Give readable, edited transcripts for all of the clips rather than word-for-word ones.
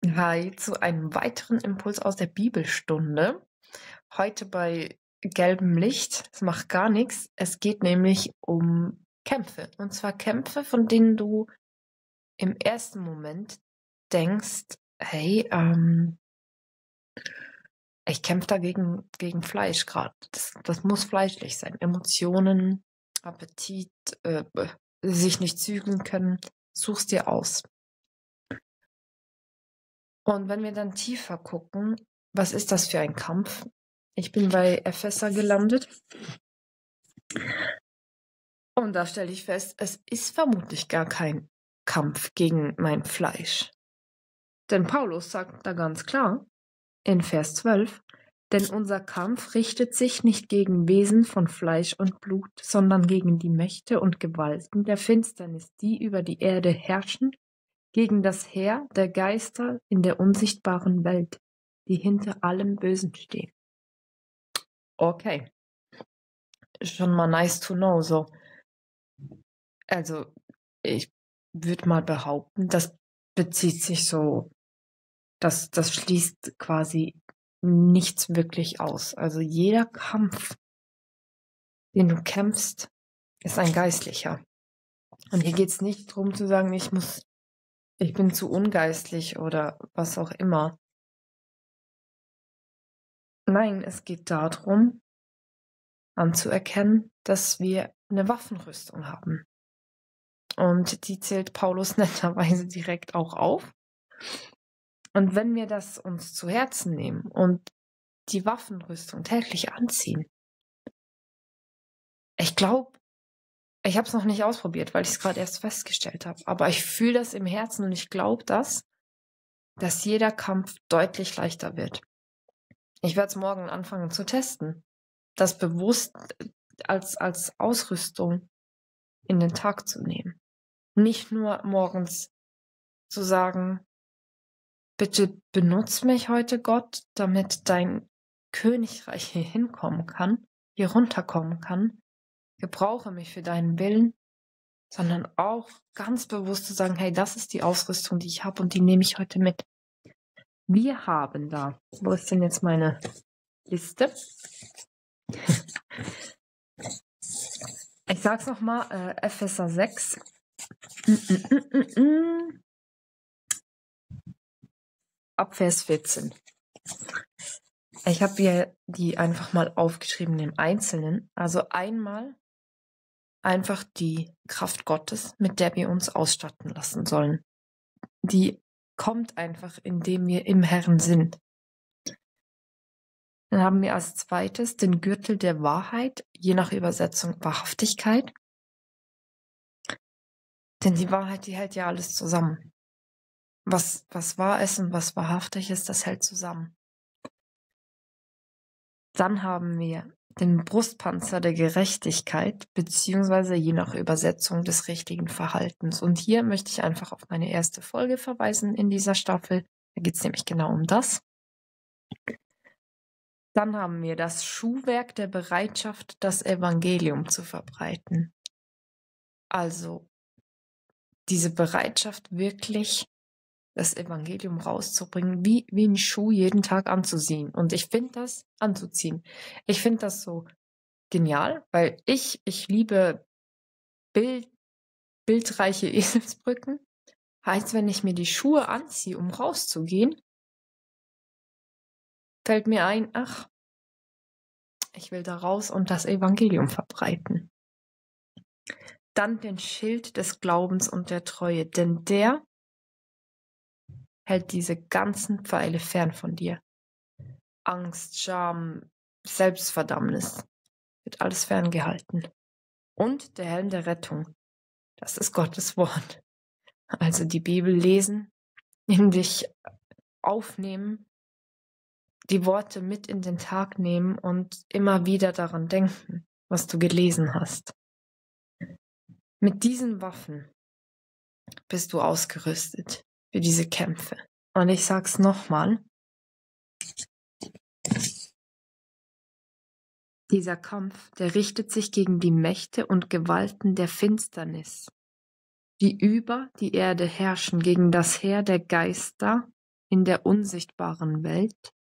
Hi zu einem weiteren Impuls aus der Bibelstunde. Heute bei gelbem Licht. Es macht gar nichts. Es geht nämlich um Kämpfe. Und zwar Kämpfe, von denen du im ersten Moment denkst, hey, ich kämpfe gegen Fleisch gerade. Das muss fleischlich sein. Emotionen, Appetit, sich nicht zügeln können. Such's dir aus. Und wenn wir dann tiefer gucken, was ist das für ein Kampf? Ich bin bei Epheser gelandet und da stelle ich fest, es ist vermutlich gar kein Kampf gegen mein Fleisch. Denn Paulus sagt da ganz klar in Vers 12, denn unser Kampf richtet sich nicht gegen Wesen von Fleisch und Blut, sondern gegen die Mächte und Gewalten der Finsternis, die über die Erde herrschen, gegen das Heer der Geister in der unsichtbaren Welt, die hinter allem Bösen stehen. Okay, schon mal nice to know, so. Also, ich würde mal behaupten, das bezieht sich so, das schließt quasi nichts wirklich aus. Also jeder Kampf, den du kämpfst, ist ein geistlicher. Und hier geht es nicht darum zu sagen, ich bin zu ungeistlich oder was auch immer. Nein, es geht darum, anzuerkennen, dass wir eine Waffenrüstung haben. Und die zählt Paulus netterweise direkt auch auf. Und wenn wir das uns zu Herzen nehmen und die Waffenrüstung täglich anziehen, ich glaube, ich habe es noch nicht ausprobiert, weil ich es gerade erst festgestellt habe, aber ich fühle das im Herzen und ich glaube dass jeder Kampf deutlich leichter wird. Ich werde es morgen anfangen zu testen, das bewusst als Ausrüstung in den Tag zu nehmen. Nicht nur morgens zu sagen, bitte benutz mich heute, Gott, damit dein Königreich hier hinkommen kann, hier runterkommen kann. Gebrauche mich für deinen Willen, sondern auch ganz bewusst zu sagen, hey, das ist die Ausrüstung, die ich habe und die nehme ich heute mit. Wir haben da, wo ist denn jetzt meine Liste? Ich sag's nochmal, Epheser 6. Ab Vers 14. Ich habe hier die einfach mal aufgeschrieben im Einzelnen. Also einmal einfach die Kraft Gottes, mit der wir uns ausstatten lassen sollen. Die kommt einfach, indem wir im Herrn sind. Dann haben wir als zweites den Gürtel der Wahrheit, je nach Übersetzung Wahrhaftigkeit. Denn die Wahrheit, die hält ja alles zusammen. Was wahr ist und was wahrhaftig ist, das hält zusammen. Dann haben wir den Brustpanzer der Gerechtigkeit, beziehungsweise je nach Übersetzung des richtigen Verhaltens. Und hier möchte ich einfach auf meine erste Folge verweisen in dieser Staffel. Da geht es nämlich genau um das. Dann haben wir das Schuhwerk der Bereitschaft, das Evangelium zu verbreiten. Also diese Bereitschaft, wirklich das Evangelium rauszubringen, wie ein Schuh jeden Tag anzuziehen. Und ich finde das Ich finde das so genial, weil ich liebe bildreiche Eselsbrücken. Heißt, wenn ich mir die Schuhe anziehe, um rauszugehen, fällt mir ein, ach, ich will da raus und das Evangelium verbreiten. Dann den Schild des Glaubens und der Treue, denn der hält diese ganzen Pfeile fern von dir. Angst, Scham, Selbstverdammnis wird alles ferngehalten. Und der Helm der Rettung, das ist Gottes Wort. Also die Bibel lesen, in dich aufnehmen, die Worte mit in den Tag nehmen und immer wieder daran denken, was du gelesen hast. Mit diesen Waffen bist du ausgerüstet für diese Kämpfe. Und ich sag's nochmal, dieser Kampf, der richtet sich gegen die Mächte und Gewalten der Finsternis, die über die Erde herrschen, gegen das Heer der Geister in der unsichtbaren Welt,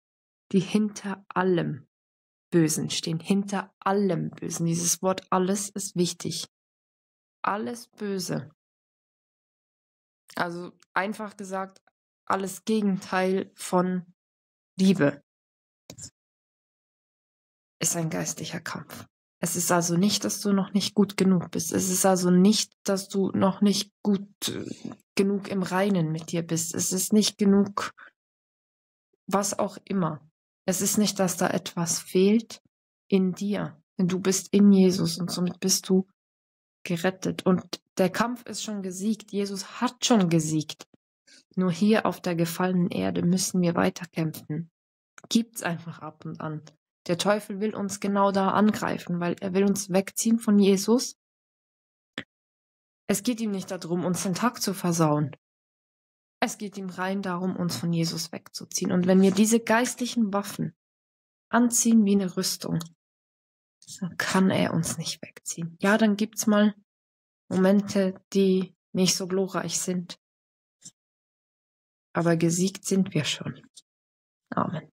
die hinter allem Bösen stehen, hinter allem Bösen. Dieses Wort alles ist wichtig. Alles Böse. Also einfach gesagt, alles Gegenteil von Liebe ist ein geistlicher Kampf. Es ist also nicht, dass du noch nicht gut genug bist. Es ist also nicht, dass du noch nicht gut genug im Reinen mit dir bist. Es ist nicht genug, was auch immer. Es ist nicht, dass da etwas fehlt in dir. Denn du bist in Jesus und somit bist du gerettet. Und der Kampf ist schon gesiegt. Jesus hat schon gesiegt. Nur hier auf der gefallenen Erde müssen wir weiterkämpfen. Gibt's einfach ab und an. Der Teufel will uns genau da angreifen, weil er will uns wegziehen von Jesus. Es geht ihm nicht darum, uns den Tag zu versauen. Es geht ihm rein darum, uns von Jesus wegzuziehen. Und wenn wir diese geistlichen Waffen anziehen wie eine Rüstung, dann kann er uns nicht wegziehen. Ja, dann gibt's mal Momente, die nicht so glorreich sind. Aber gesiegt sind wir schon. Amen.